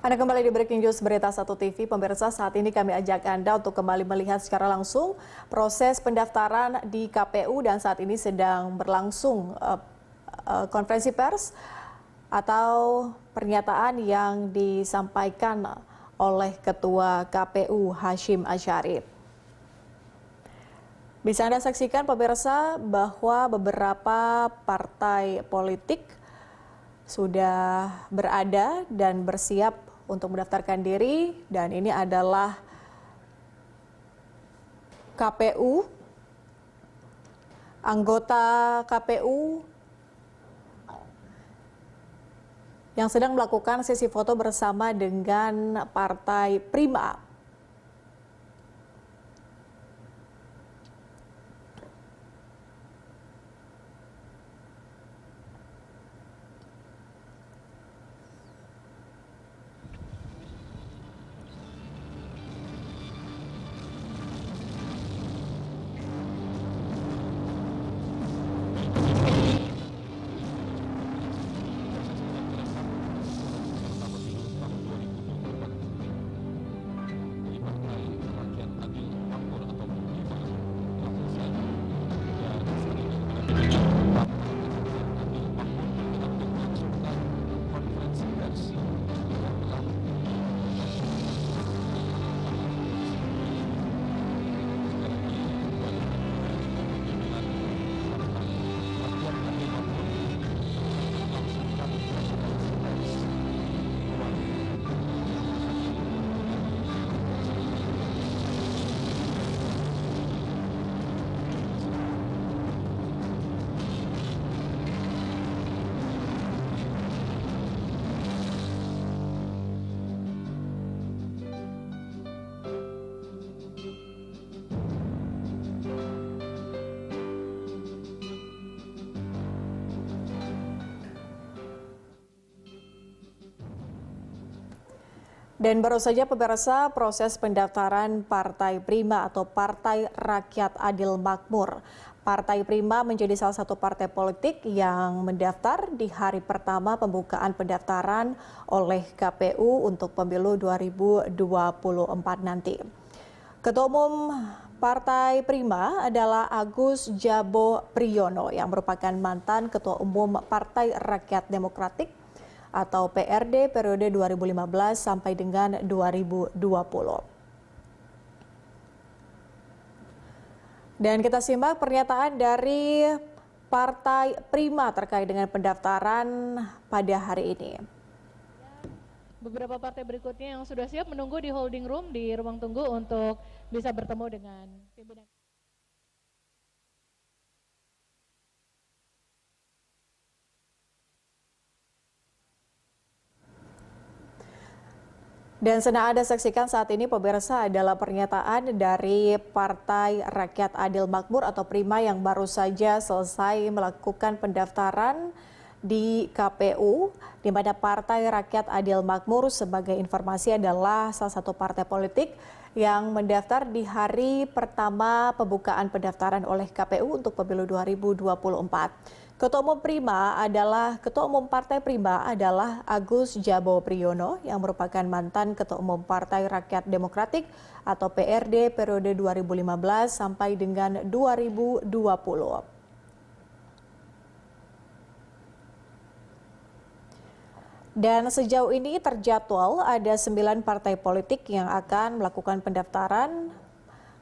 Anda kembali di Breaking News Berita 1 TV. Pemirsa, saat ini kami ajak Anda untuk kembali melihat secara langsung proses pendaftaran di KPU dan saat ini sedang berlangsung konferensi pers atau pernyataan yang disampaikan oleh Ketua KPU Hashim Asyari. Bisa Anda saksikan pemirsa bahwa beberapa partai politik sudah berada dan bersiap untuk mendaftarkan diri, dan ini adalah KPU, anggota KPU yang sedang melakukan sesi foto bersama dengan Partai Prima. Dan baru saja pemirsa, proses pendaftaran Partai Prima atau Partai Rakyat Adil Makmur. Partai Prima menjadi salah satu partai politik yang mendaftar di hari pertama pembukaan pendaftaran oleh KPU untuk pemilu 2024 nanti. Ketua Umum Partai Prima adalah Agus Jabo Priyono yang merupakan mantan Ketua Umum Partai Rakyat Demokratik atau PRD periode 2015 sampai dengan 2020. Dan kita simak pernyataan dari Partai Prima terkait dengan pendaftaran pada hari ini. Beberapa partai berikutnya yang sudah siap menunggu di holding room di ruang tunggu untuk bisa bertemu dengan pimpinan. Dan sedang Anda saksikan saat ini pemirsa adalah pernyataan dari Partai Rakyat Adil Makmur atau Prima yang baru saja selesai melakukan pendaftaran di KPU, di mana Partai Rakyat Adil Makmur sebagai informasi adalah salah satu partai politik yang mendaftar di hari pertama pembukaan pendaftaran oleh KPU untuk pemilu 2024. Ketua Umum Partai Prima adalah Agus Jabo Priyono yang merupakan mantan Ketua Umum Partai Rakyat Demokratik atau PRD periode 2015 sampai dengan 2020. Dan sejauh ini terjadwal ada 9 partai politik yang akan melakukan pendaftaran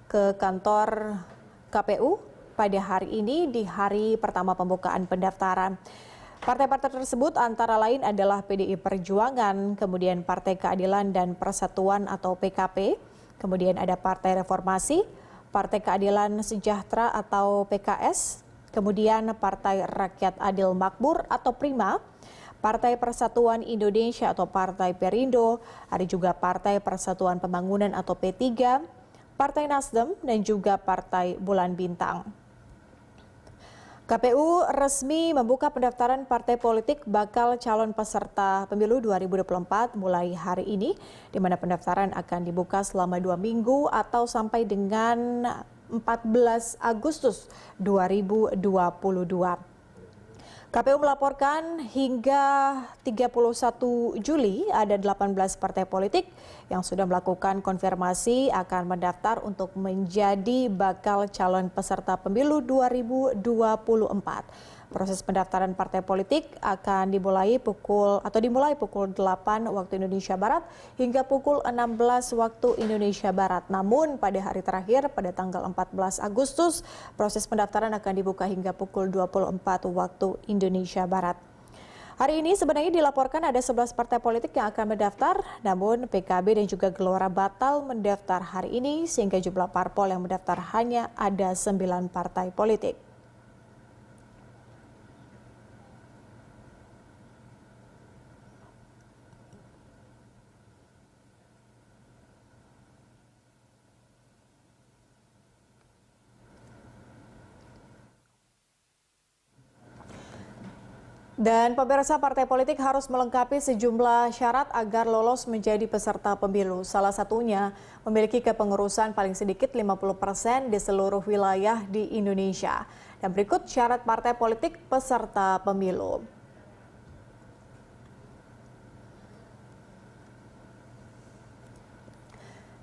ke kantor KPU pada hari ini di hari pertama pembukaan pendaftaran. Partai-partai tersebut antara lain adalah PDI Perjuangan, kemudian Partai Keadilan dan Persatuan atau PKP, kemudian ada Partai Reformasi, Partai Keadilan Sejahtera atau PKS, kemudian Partai Rakyat Adil Makmur atau Prima, Partai Persatuan Indonesia atau Partai Perindo, ada juga Partai Persatuan Pembangunan atau P3, Partai Nasdem dan juga Partai Bulan Bintang. KPU resmi membuka pendaftaran partai politik bakal calon peserta pemilu 2024 mulai hari ini, di mana pendaftaran akan dibuka selama 2 minggu atau sampai dengan 14 Agustus 2022. KPU melaporkan hingga 31 Juli ada 18 partai politik yang sudah melakukan konfirmasi akan mendaftar untuk menjadi bakal calon peserta pemilu 2024. Proses pendaftaran partai politik akan dimulai pukul 8 waktu Indonesia Barat hingga pukul 16 waktu Indonesia Barat. Namun pada hari terakhir pada tanggal 14 Agustus, proses pendaftaran akan dibuka hingga pukul 24 waktu Indonesia Barat. Hari ini sebenarnya dilaporkan ada 11 partai politik yang akan mendaftar, namun PKB dan juga Gelora batal mendaftar hari ini sehingga jumlah parpol yang mendaftar hanya ada 9 partai politik. Dan pemirsa, partai politik harus melengkapi sejumlah syarat agar lolos menjadi peserta pemilu. Salah satunya memiliki kepengurusan paling sedikit 50% di seluruh wilayah di Indonesia. Dan berikut syarat partai politik peserta pemilu.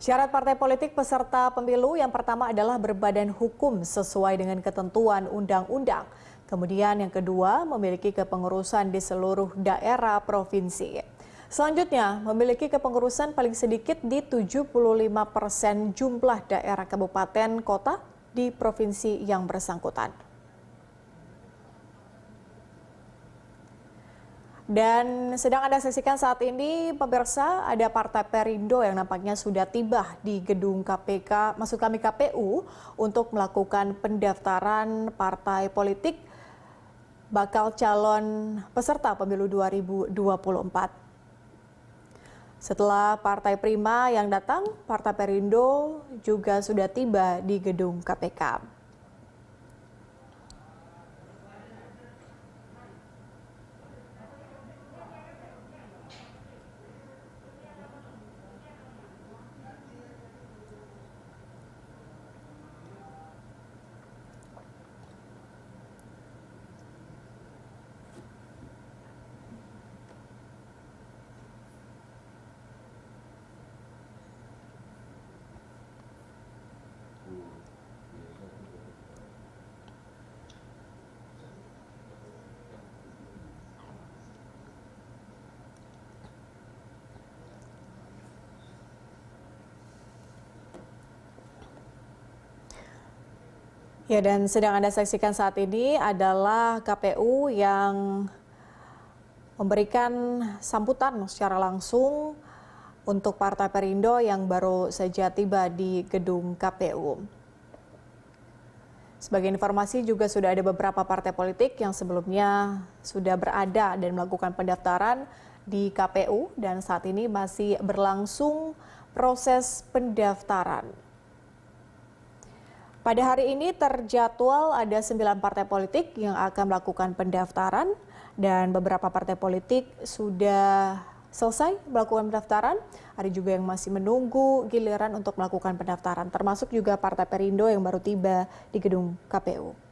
Syarat partai politik peserta pemilu yang pertama adalah berbadan hukum sesuai dengan ketentuan undang-undang. Kemudian yang kedua, memiliki kepengurusan di seluruh daerah provinsi. Selanjutnya, memiliki kepengurusan paling sedikit di 75% jumlah daerah kabupaten kota di provinsi yang bersangkutan. Dan sedang Anda saksikan saat ini, pemirsa, ada Partai Perindo yang nampaknya sudah tiba di gedung KPK, maksud kami KPU, untuk melakukan pendaftaran partai politik bakal calon peserta pemilu 2024. Setelah Partai Prima yang datang, Partai Perindo juga sudah tiba di gedung KPK. Ya, dan sedang Anda saksikan saat ini adalah KPU yang memberikan sambutan secara langsung untuk Partai Perindo yang baru saja tiba di gedung KPU. Sebagai informasi juga sudah ada beberapa partai politik yang sebelumnya sudah berada dan melakukan pendaftaran di KPU dan saat ini masih berlangsung proses pendaftaran. Pada hari ini terjadwal ada 9 partai politik yang akan melakukan pendaftaran dan beberapa partai politik sudah selesai melakukan pendaftaran. Ada juga yang masih menunggu giliran untuk melakukan pendaftaran, termasuk juga Partai Perindo yang baru tiba di gedung KPU.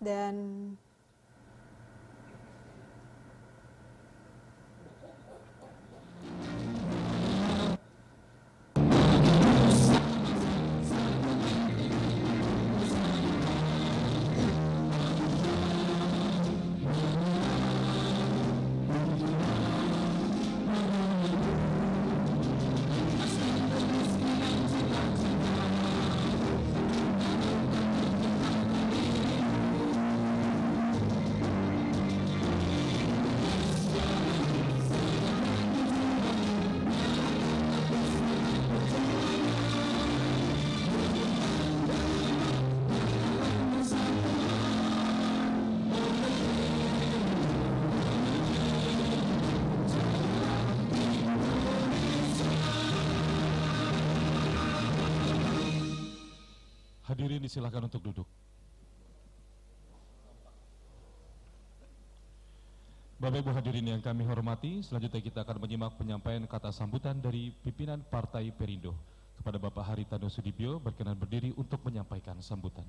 Dan hadirin disilakan untuk duduk. Bapak Ibu hadirin yang kami hormati, selanjutnya kita akan menyimak penyampaian kata sambutan dari pimpinan Partai Perindo. Kepada Bapak Haritanu Sudibyo, berkenan berdiri untuk menyampaikan sambutan.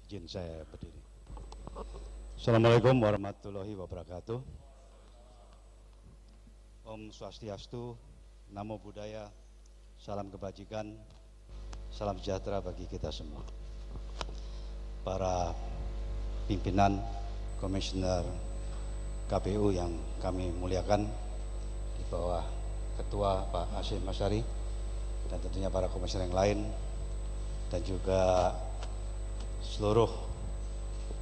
Izin saya berdiri. Assalamualaikum warahmatullahi wabarakatuh. Om Swastiastu, Namo Buddhaya, salam kebajikan, salam sejahtera bagi kita semua. Para pimpinan, komisioner KPU yang kami muliakan, di bawah Ketua Pak Hasyim Asyari, dan tentunya para komisioner yang lain, dan juga seluruh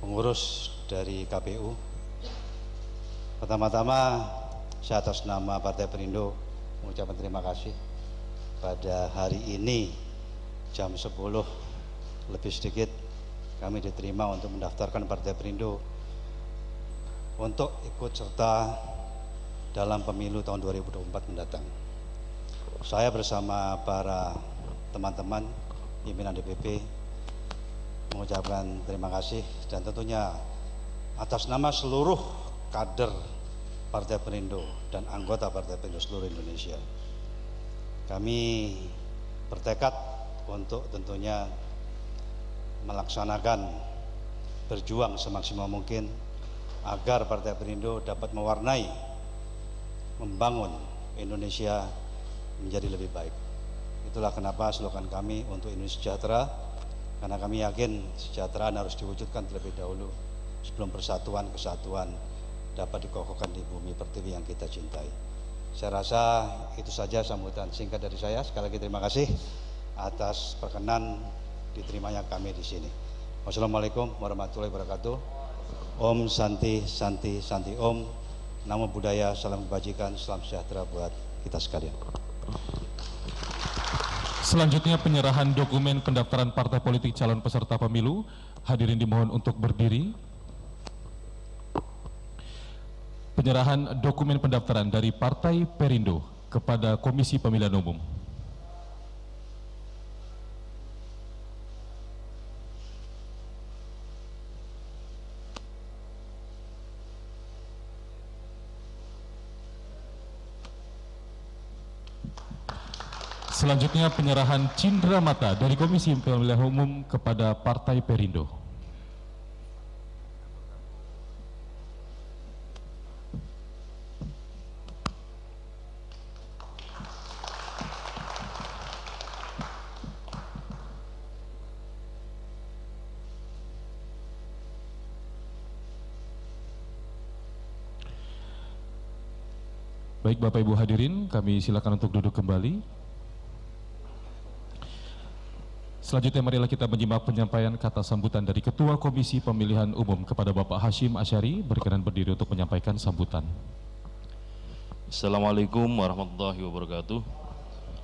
pengurus dari KPU. Pertama-tama, saya atas nama Partai Perindo mengucapkan terima kasih pada hari ini jam 10 lebih sedikit kami diterima untuk mendaftarkan Partai Perindo untuk ikut serta dalam pemilu tahun 2024 mendatang. Saya bersama para teman-teman pimpinan DPP mengucapkan terima kasih, dan tentunya atas nama seluruh kader Partai Perindo dan anggota Partai Perindo seluruh Indonesia, kami bertekad untuk tentunya melaksanakan, berjuang semaksimal mungkin agar Partai Perindo dapat mewarnai, membangun Indonesia menjadi lebih baik. Itulah kenapa slogan kami untuk Indonesia sejahtera, karena kami yakin kesejahteraan harus diwujudkan terlebih dahulu sebelum persatuan kesatuan dapat dikokohkan di bumi pertiwi yang kita cintai. Saya rasa itu saja sambutan singkat dari saya. Sekali lagi terima kasih atas perkenan diterimanya kami di sini. Wassalamualaikum warahmatullahi wabarakatuh. Om Santi Santi Santi Om. Namo Buddhaya, salam kebajikan, salam sejahtera buat kita sekalian. Selanjutnya penyerahan dokumen pendaftaran partai politik calon peserta pemilu. Hadirin dimohon untuk berdiri. Penyerahan dokumen pendaftaran dari Partai Perindo kepada Komisi Pemilihan Umum. Selanjutnya penyerahan cindera mata dari Komisi Pemilihan Umum kepada Partai Perindo. Baik Bapak Ibu hadirin, kami silakan untuk duduk kembali. Selanjutnya marilah kita menyimak penyampaian kata sambutan dari Ketua Komisi Pemilihan Umum kepada Bapak Hasyim Asyari, berkenan berdiri untuk menyampaikan sambutan. Assalamualaikum warahmatullahi wabarakatuh.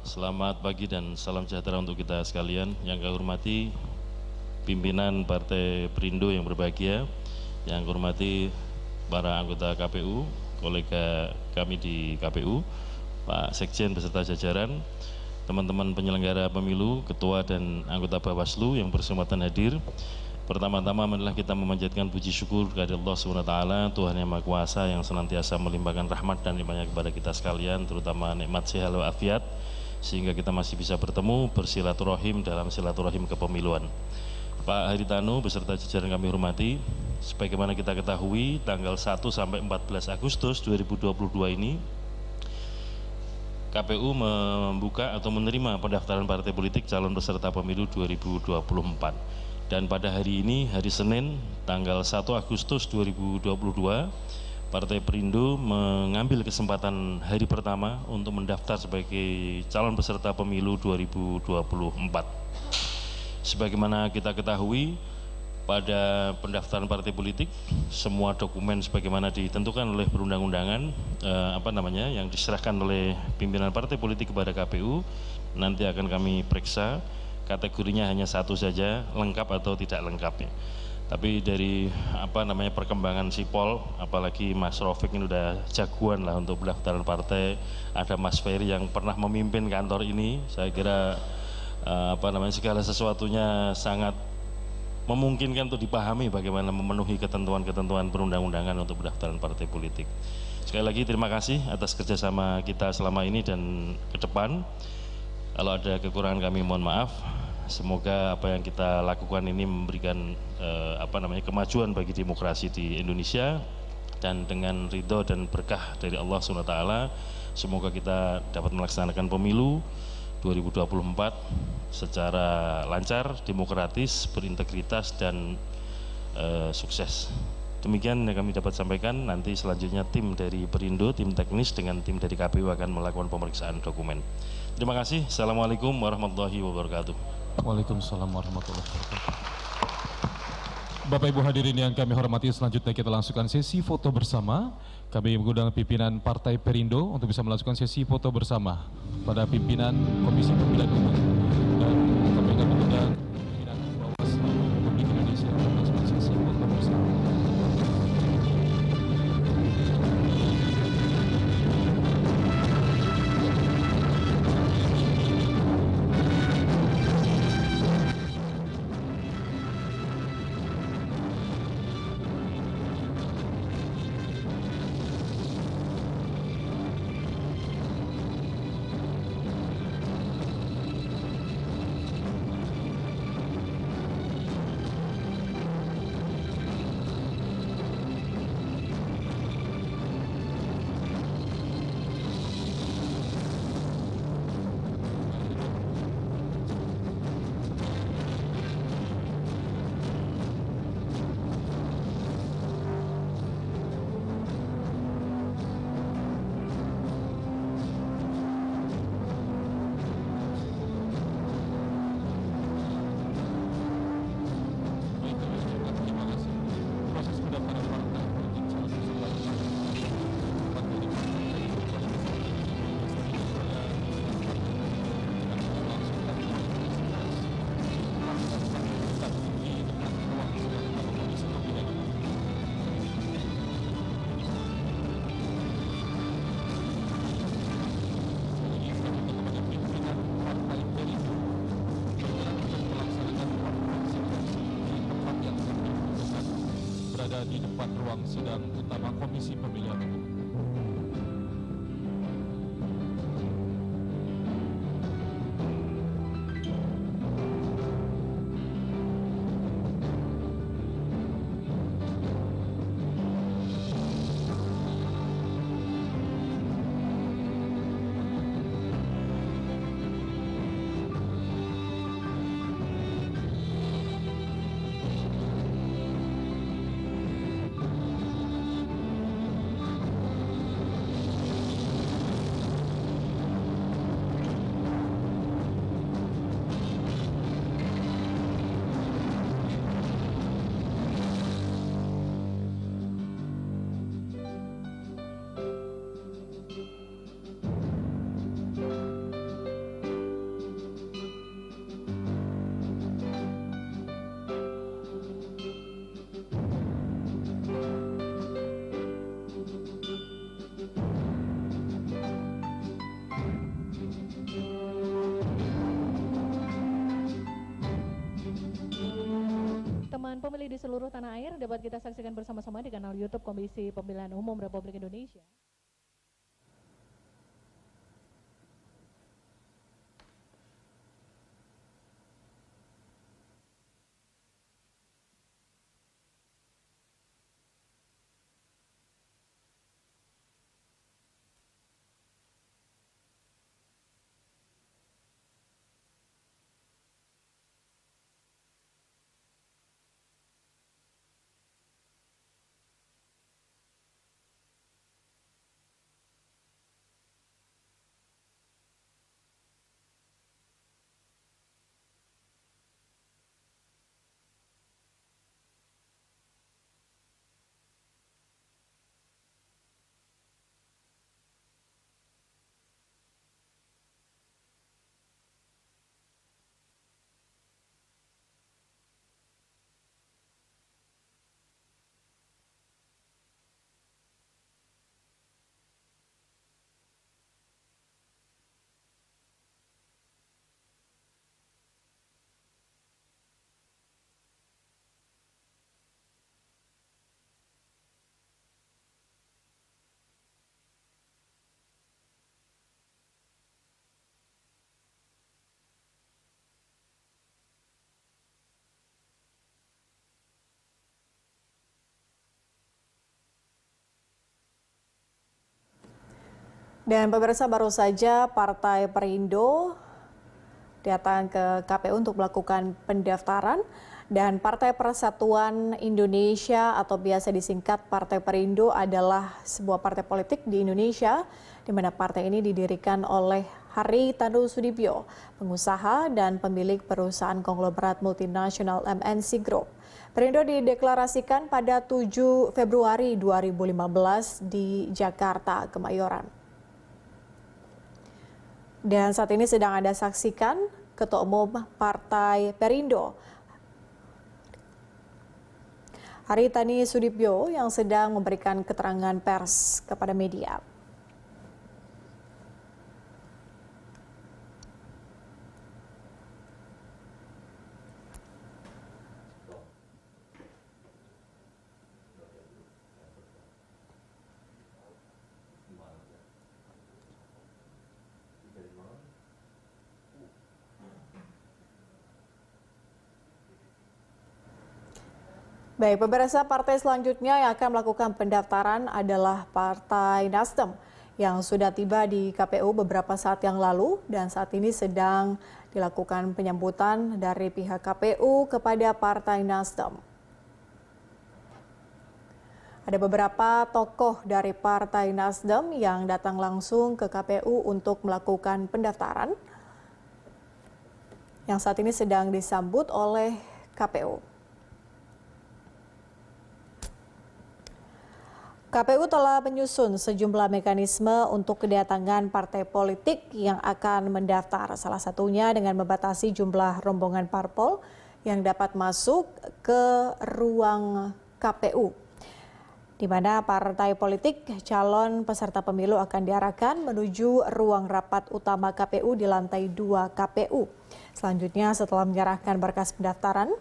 Selamat pagi dan salam sejahtera untuk kita sekalian. Yang kami hormati pimpinan Partai Perindo yang berbahagia, yang kami hormati para anggota KPU, kolega kami di KPU, Pak Sekjen beserta jajaran, teman-teman penyelenggara pemilu, ketua dan anggota Bawaslu yang berkesempatan hadir. Pertama-tama marilah kita memanjatkan puji syukur kepada Allah SWT, Tuhan yang Maha Kuasa yang senantiasa melimpahkan rahmat dan limpahnya kepada kita sekalian, terutama nikmat sehat walafiat, sehingga kita masih bisa bertemu bersilaturahim dalam silaturahim kepemiluan. Pak Haritanu beserta jajaran kami hormati, sebagaimana kita ketahui tanggal 1 sampai 14 Agustus 2022 ini KPU membuka atau menerima pendaftaran partai politik calon peserta pemilu 2024. Dan pada hari ini, hari Senin, tanggal 1 Agustus 2022, Partai Perindo mengambil kesempatan hari pertama untuk mendaftar sebagai calon peserta pemilu 2024. Sebagaimana kita ketahui, pada pendaftaran partai politik semua dokumen sebagaimana ditentukan oleh perundang-undangan yang diserahkan oleh pimpinan partai politik kepada KPU nanti akan kami periksa, kategorinya hanya satu saja, lengkap atau tidak lengkapnya. Tapi dari perkembangan sipol, apalagi Mas Rofik ini udah jagoan lah untuk pendaftaran partai, ada Mas Ferry yang pernah memimpin kantor ini, saya kira segala sesuatunya sangat memungkinkan untuk dipahami bagaimana memenuhi ketentuan-ketentuan perundang-undangan untuk pendaftaran partai politik. Sekali lagi terima kasih atas kerjasama kita selama ini dan ke depan. Kalau ada kekurangan kami mohon maaf. Semoga apa yang kita lakukan ini memberikan kemajuan bagi demokrasi di Indonesia, dan dengan ridho dan berkah dari Allah SWT, semoga kita dapat melaksanakan pemilu 2024 secara lancar, demokratis, berintegritas, dan sukses. Demikian yang kami dapat sampaikan. Nanti selanjutnya tim dari Perindo, tim teknis dengan tim dari KPU akan melakukan pemeriksaan dokumen. Terima kasih. Assalamualaikum warahmatullahi wabarakatuh. Waalaikumsalam warahmatullahi wabarakatuh. Bapak Ibu hadirin yang kami hormati, selanjutnya kita langsungkan sesi foto bersama. Kami mengundang pimpinan Partai Perindo untuk bisa melakukan sesi foto bersama pada pimpinan Komisi Pemilihan Umum, dan kami akan mengundang pimpinan Bawaslu Republik Indonesia untuk melakukan sesi foto bersama. Di depan ruang sidang utama Komisi Pemilihan Umum. Teman pemilih di seluruh tanah air, dapat kita saksikan bersama-sama di kanal YouTube Komisi Pemilihan Umum Republik Indonesia. Dan pemirsa, baru saja Partai Perindo datang ke KPU untuk melakukan pendaftaran, dan Partai Persatuan Indonesia atau biasa disingkat Partai Perindo adalah sebuah partai politik di Indonesia di mana partai ini didirikan oleh Hari Tanu Sudibyo, pengusaha dan pemilik perusahaan konglomerat multinasional MNC Group. Perindo dideklarasikan pada 7 Februari 2015 di Jakarta, Kemayoran. Dan saat ini sedang Anda saksikan Ketua Umum Partai Perindo, Hari Tanu Sudibyo, yang sedang memberikan keterangan pers kepada media. Baik, pemirsa, partai selanjutnya yang akan melakukan pendaftaran adalah Partai Nasdem yang sudah tiba di KPU beberapa saat yang lalu dan saat ini sedang dilakukan penyambutan dari pihak KPU kepada Partai Nasdem. Ada beberapa tokoh dari Partai Nasdem yang datang langsung ke KPU untuk melakukan pendaftaran yang saat ini sedang disambut oleh KPU. KPU telah menyusun sejumlah mekanisme untuk kedatangan partai politik yang akan mendaftar, salah satunya dengan membatasi jumlah rombongan parpol yang dapat masuk ke ruang KPU, di mana partai politik calon peserta pemilu akan diarahkan menuju ruang rapat utama KPU di lantai 2 KPU. Selanjutnya, setelah menyerahkan berkas pendaftaran,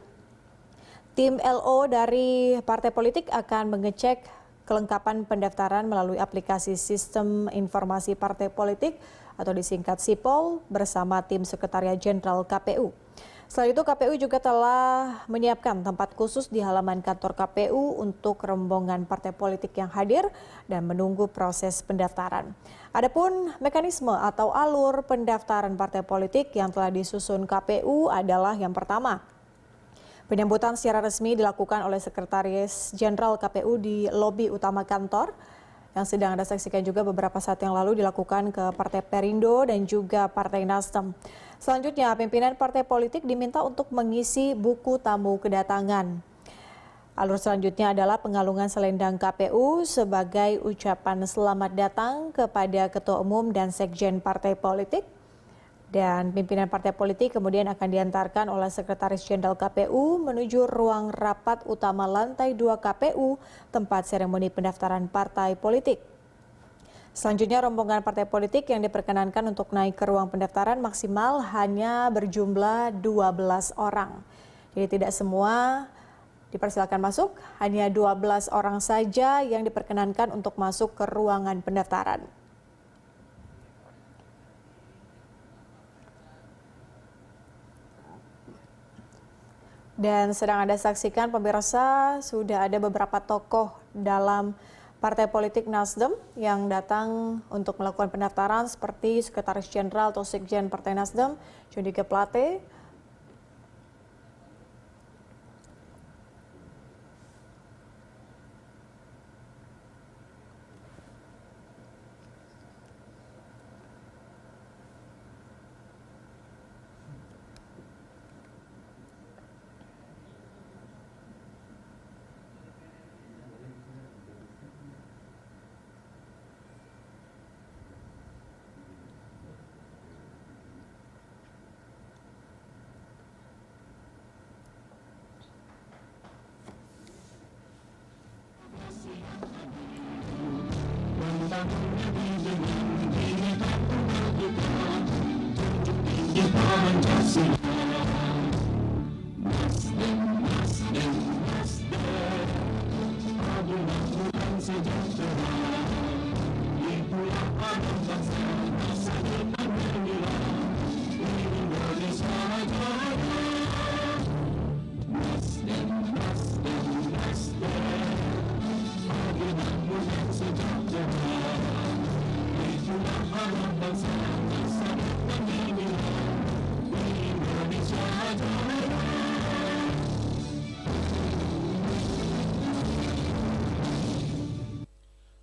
tim LO dari partai politik akan mengecek kelengkapan pendaftaran melalui aplikasi Sistem Informasi Partai Politik atau disingkat SIPOL bersama tim Sekretariat Jenderal KPU. Selain itu, KPU juga telah menyiapkan tempat khusus di halaman kantor KPU untuk rombongan partai politik yang hadir dan menunggu proses pendaftaran. Adapun mekanisme atau alur pendaftaran partai politik yang telah disusun KPU adalah yang pertama, penyambutan secara resmi dilakukan oleh Sekretaris Jenderal KPU di lobi utama kantor, yang sedang Anda saksikan juga beberapa saat yang lalu dilakukan ke Partai Perindo dan juga Partai Nasdem. Selanjutnya, pimpinan partai politik diminta untuk mengisi buku tamu kedatangan. Alur selanjutnya adalah pengalungan selendang KPU sebagai ucapan selamat datang kepada Ketua Umum dan Sekjen Partai Politik. Dan pimpinan partai politik kemudian akan diantarkan oleh Sekretaris Jenderal KPU menuju ruang rapat utama lantai 2 KPU, tempat seremoni pendaftaran partai politik. Selanjutnya, rombongan partai politik yang diperkenankan untuk naik ke ruang pendaftaran maksimal hanya berjumlah 12 orang. Jadi tidak semua dipersilakan masuk, hanya 12 orang saja yang diperkenankan untuk masuk ke ruangan pendaftaran. Dan sedang Anda saksikan, pemirsa, sudah ada beberapa tokoh dalam Partai Politik Nasdem yang datang untuk melakukan pendaftaran seperti Sekretaris Jenderal atau Sekjen Partai Nasdem, Joni G. Plate,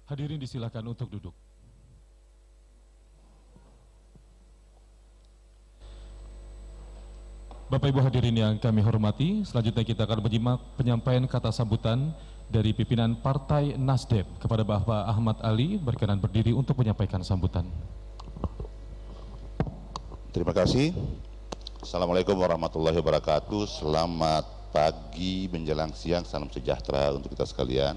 Hadirin disilakan untuk duduk. Bapak Ibu hadirin yang kami hormati, selanjutnya kita akan menyimak penyampaian kata sambutan dari pimpinan Partai Nasdem kepada Bapak Ahmad Ali, berkenan berdiri untuk menyampaikan sambutan. Terima kasih. Assalamualaikum warahmatullahi wabarakatuh. Selamat pagi menjelang siang, salam sejahtera untuk kita sekalian.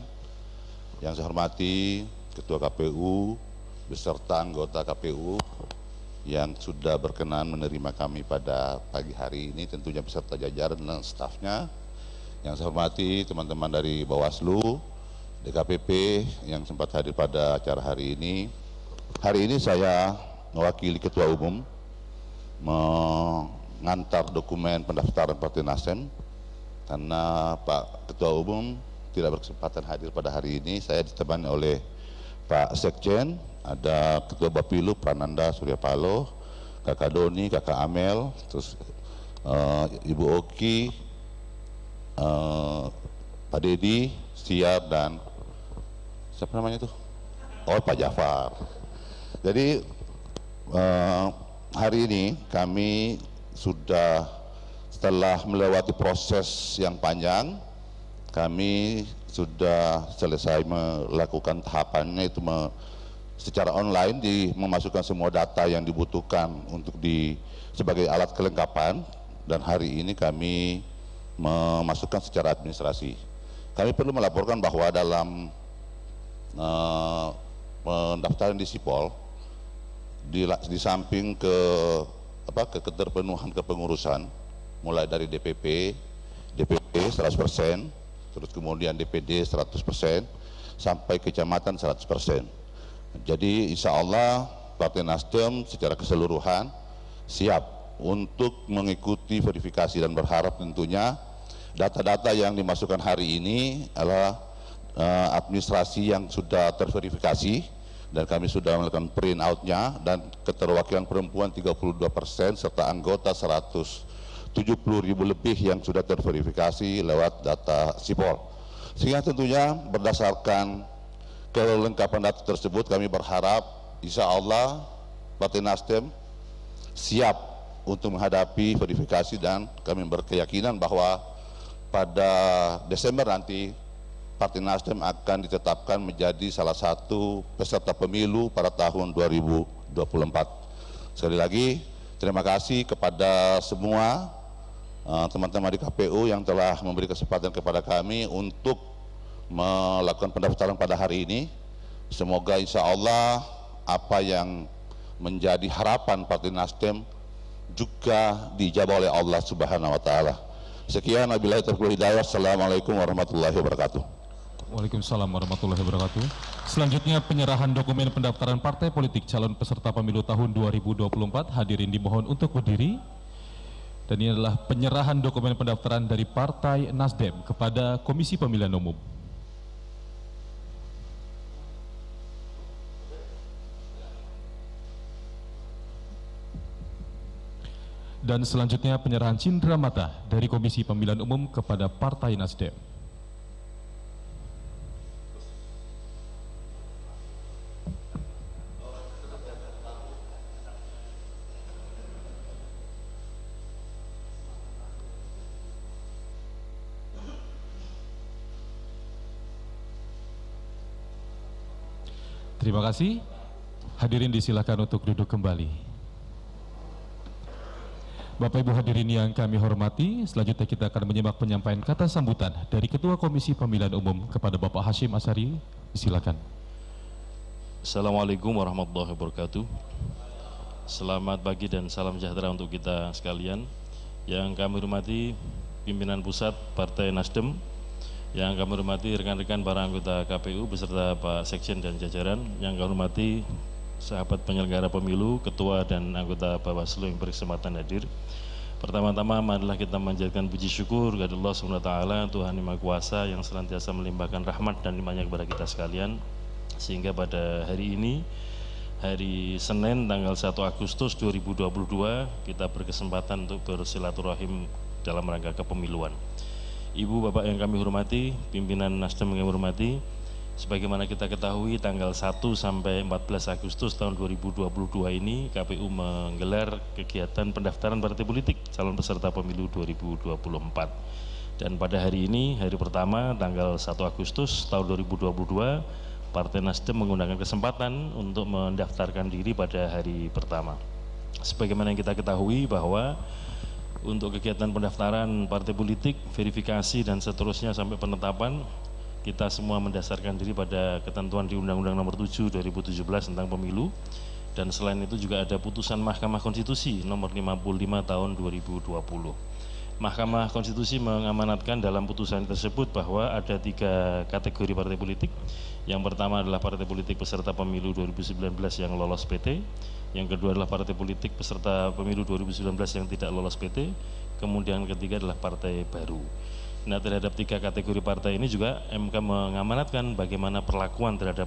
Yang saya hormati Ketua KPU beserta anggota KPU yang sudah berkenan menerima kami pada pagi hari ini, tentunya beserta jajaran dan stafnya. Yang saya hormati teman-teman dari Bawaslu, DKPP yang sempat hadir pada acara hari ini. Hari ini saya mewakili Ketua Umum mengantar dokumen pendaftaran Partai Nasdem karena Pak Ketua Umum tidak berkesempatan hadir pada hari ini. Saya ditemani oleh Pak Sekjen, ada Ketua Bapilu Prananda Surya Paloh, Kakak Doni, Kakak Amel, terus Ibu Oki, Pak Dedi, Siap, dan siapa namanya tuh? Oh, Pak Jafar. Jadi hari ini kami sudah setelah melewati proses yang panjang, kami sudah selesai melakukan tahapannya itu secara online memasukkan semua data yang dibutuhkan untuk sebagai alat kelengkapan, dan hari ini kami memasukkan secara administrasi. Kami perlu melaporkan bahwa dalam pendaftaran di Sipol di samping keterpenuhan kepengurusan mulai dari DPP 100%, terus kemudian DPD 100%, sampai kecamatan 100%. Jadi insya Allah Partai Nasdem secara keseluruhan siap untuk mengikuti verifikasi dan berharap tentunya data-data yang dimasukkan hari ini adalah administrasi yang sudah terverifikasi, dan kami sudah melakukan print out-nya, dan keterwakilan perempuan 32% serta anggota 170.000 lebih yang sudah terverifikasi lewat data Sipol. Sehingga tentunya berdasarkan kelengkapan data tersebut, kami berharap insya Allah Partai Nasdem siap untuk menghadapi verifikasi, dan kami berkeyakinan bahwa pada Desember nanti Partai Nasdem akan ditetapkan menjadi salah satu peserta pemilu pada tahun 2024. Sekali lagi terima kasih kepada semua teman-teman di KPU yang telah memberi kesempatan kepada kami untuk melakukan pendaftaran pada hari ini. Semoga insya Allah apa yang menjadi harapan Partai Nasdem juga dijawab oleh Allah Subhanahu wa Ta'ala. Sekian, wabillahi taufiq wal hidayah. Assalamualaikum warahmatullahi wabarakatuh. Waalaikumsalam warahmatullahi wabarakatuh. Selanjutnya penyerahan dokumen pendaftaran partai politik calon peserta pemilu tahun 2024. Hadirin dimohon untuk berdiri. Dan ini adalah penyerahan dokumen pendaftaran dari Partai Nasdem kepada Komisi Pemilihan Umum. Dan selanjutnya penyerahan cindera mata dari Komisi Pemilihan Umum kepada Partai Nasdem. Terima kasih. Hadirin disilakan untuk duduk kembali. Bapak Ibu hadirin yang kami hormati, selanjutnya kita akan menyimak penyampaian kata sambutan dari Ketua Komisi Pemilihan Umum kepada Bapak Hashim Asyari. Silakan. Assalamualaikum warahmatullahi wabarakatuh. Selamat pagi dan salam sejahtera untuk kita sekalian. Yang kami hormati pimpinan pusat Partai Nasdem, yang kami hormati rekan-rekan para anggota KPU beserta Pak Sekjen dan jajaran, yang kami hormati sahabat penyelenggara pemilu, ketua dan anggota Bawaslu yang berkesempatan hadir. Pertama-tama marilah kita menjadikan puji syukur kepada Allah SWT, Tuhan Yang Maha Kuasa yang senantiasa melimpahkan rahmat dan nikmat-Nya kepada kita sekalian, sehingga pada hari ini hari Senin tanggal 1 Agustus 2022 kita berkesempatan untuk bersilaturahim dalam rangka kepemiluan. Ibu bapak yang kami hormati, pimpinan Nasdem yang kami hormati, sebagaimana kita ketahui tanggal 1 sampai 14 Agustus tahun 2022 ini KPU menggelar kegiatan pendaftaran partai politik calon peserta pemilu 2024. Dan pada hari ini, hari pertama tanggal 1 Agustus tahun 2022, Partai Nasdem menggunakan kesempatan untuk mendaftarkan diri pada hari pertama. Sebagaimana yang kita ketahui bahwa untuk kegiatan pendaftaran partai politik, verifikasi dan seterusnya sampai penetapan, kita semua mendasarkan diri pada ketentuan di Undang-Undang Nomor 7 2017 tentang pemilu, dan selain itu juga ada putusan Mahkamah Konstitusi Nomor 55 tahun 2020. Mahkamah Konstitusi mengamanatkan dalam putusan tersebut bahwa ada 3 kategori partai politik. Yang pertama adalah partai politik peserta pemilu 2019 yang lolos PT. Yang kedua adalah partai politik peserta pemilu 2019 yang tidak lolos PT. Kemudian ketiga adalah partai baru. Nah, terhadap 3 kategori partai ini juga MK mengamanatkan bagaimana perlakuan terhadap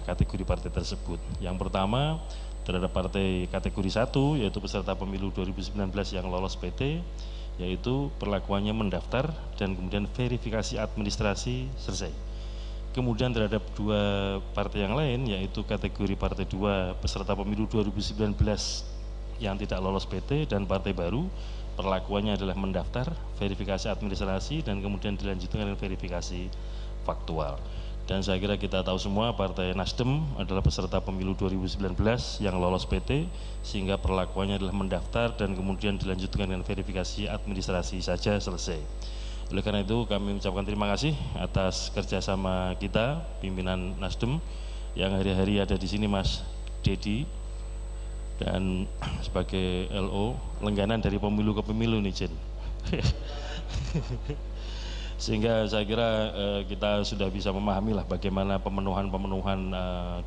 kategori partai tersebut. Yang pertama terhadap partai kategori 1 yaitu peserta pemilu 2019 yang lolos PT, yaitu perlakuannya mendaftar dan kemudian verifikasi administrasi selesai. Kemudian terhadap 2 partai yang lain yaitu kategori partai 2 peserta pemilu 2019 yang tidak lolos PT dan partai baru, perlakuannya adalah mendaftar, verifikasi administrasi dan kemudian dilanjutkan dengan verifikasi faktual. Dan saya kira kita tahu semua Partai Nasdem adalah peserta pemilu 2019 yang lolos PT, sehingga perlakuannya adalah mendaftar dan kemudian dilanjutkan dengan verifikasi administrasi saja selesai. Oleh karena itu kami mengucapkan terima kasih atas kerjasama kita, pimpinan Nasdem yang hari-hari ada di sini, Mas Dedi, dan sebagai LO, lengganan dari pemilu ke pemilu nih Jen. Sehingga saya kira kita sudah bisa memahami lah bagaimana pemenuhan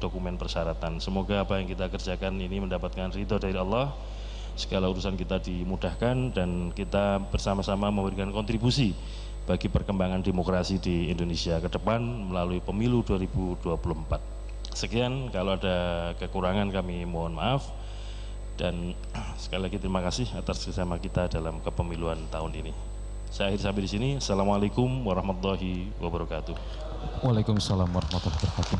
dokumen persyaratan. Semoga apa yang kita kerjakan ini mendapatkan ridho dari Allah, segala urusan kita dimudahkan dan kita bersama-sama memberikan kontribusi bagi perkembangan demokrasi di Indonesia ke depan melalui pemilu 2024. Sekian, kalau ada kekurangan kami mohon maaf, dan sekali lagi terima kasih atas kerjasama kita dalam kepemiluan tahun ini. Saya akhiri sampai di sini. Assalamualaikum warahmatullahi wabarakatuh. Waalaikumsalam warahmatullahi wabarakatuh.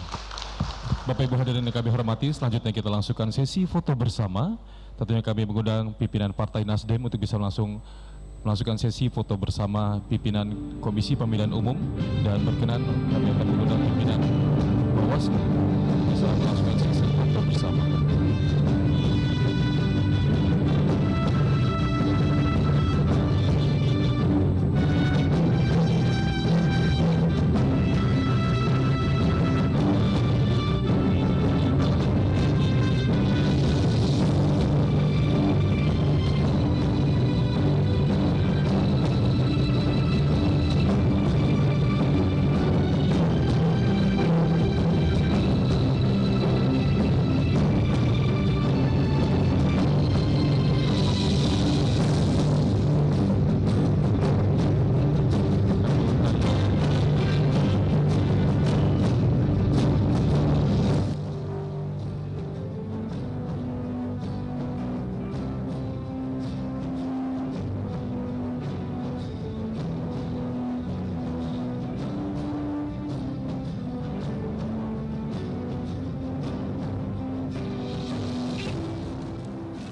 Bapak Ibu hadirin yang kami hormati, selanjutnya kita langsungkan sesi foto bersama. Tentunya kami mengundang pimpinan Partai Nasdem untuk bisa langsung melangsungkan sesi foto bersama pimpinan Komisi Pemilihan Umum, dan berkenan kami akan mengundang pimpinan Bawaslu bisa melangsungkan sesi foto bersama.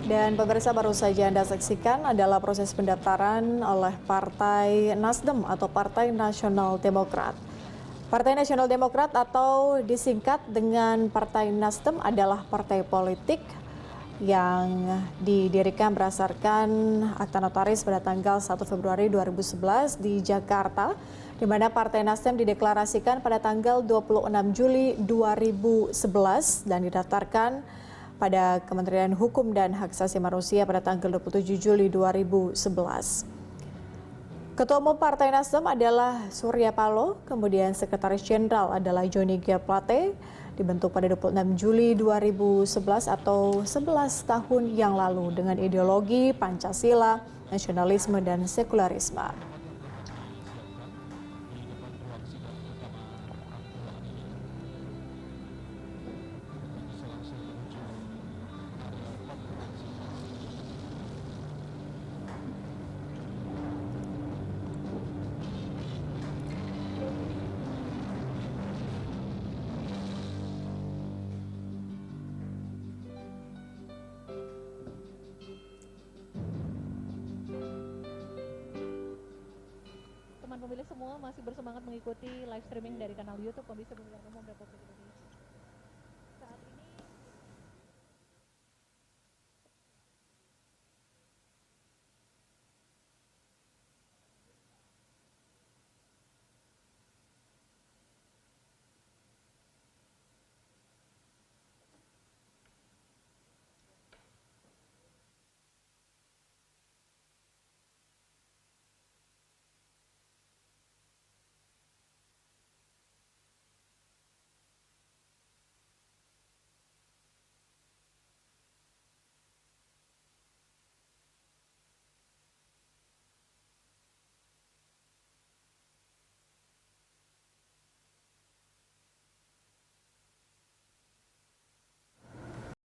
Dan pemirsa, baru saja Anda saksikan adalah proses pendaftaran oleh Partai Nasdem atau Partai Nasional Demokrat. Partai Nasional Demokrat atau disingkat dengan Partai Nasdem adalah partai politik yang didirikan berdasarkan akta notaris pada tanggal 1 Februari 2011 di Jakarta, di mana Partai Nasdem dideklarasikan pada tanggal 26 Juli 2011 dan didaftarkan pada Kementerian Hukum dan Hak Asasi Manusia pada tanggal 27 Juli 2011. Ketua Umum Partai Nasdem adalah Surya Paloh, kemudian Sekretaris Jenderal adalah Johnny G. Plate, dibentuk pada 26 Juli 2011 atau 11 tahun yang lalu dengan ideologi Pancasila, nasionalisme, dan sekularisme. terpilih semua masih bersemangat mengikuti live streaming dari kanal YouTube Komisi Pemilihan Umum Republik Indonesia.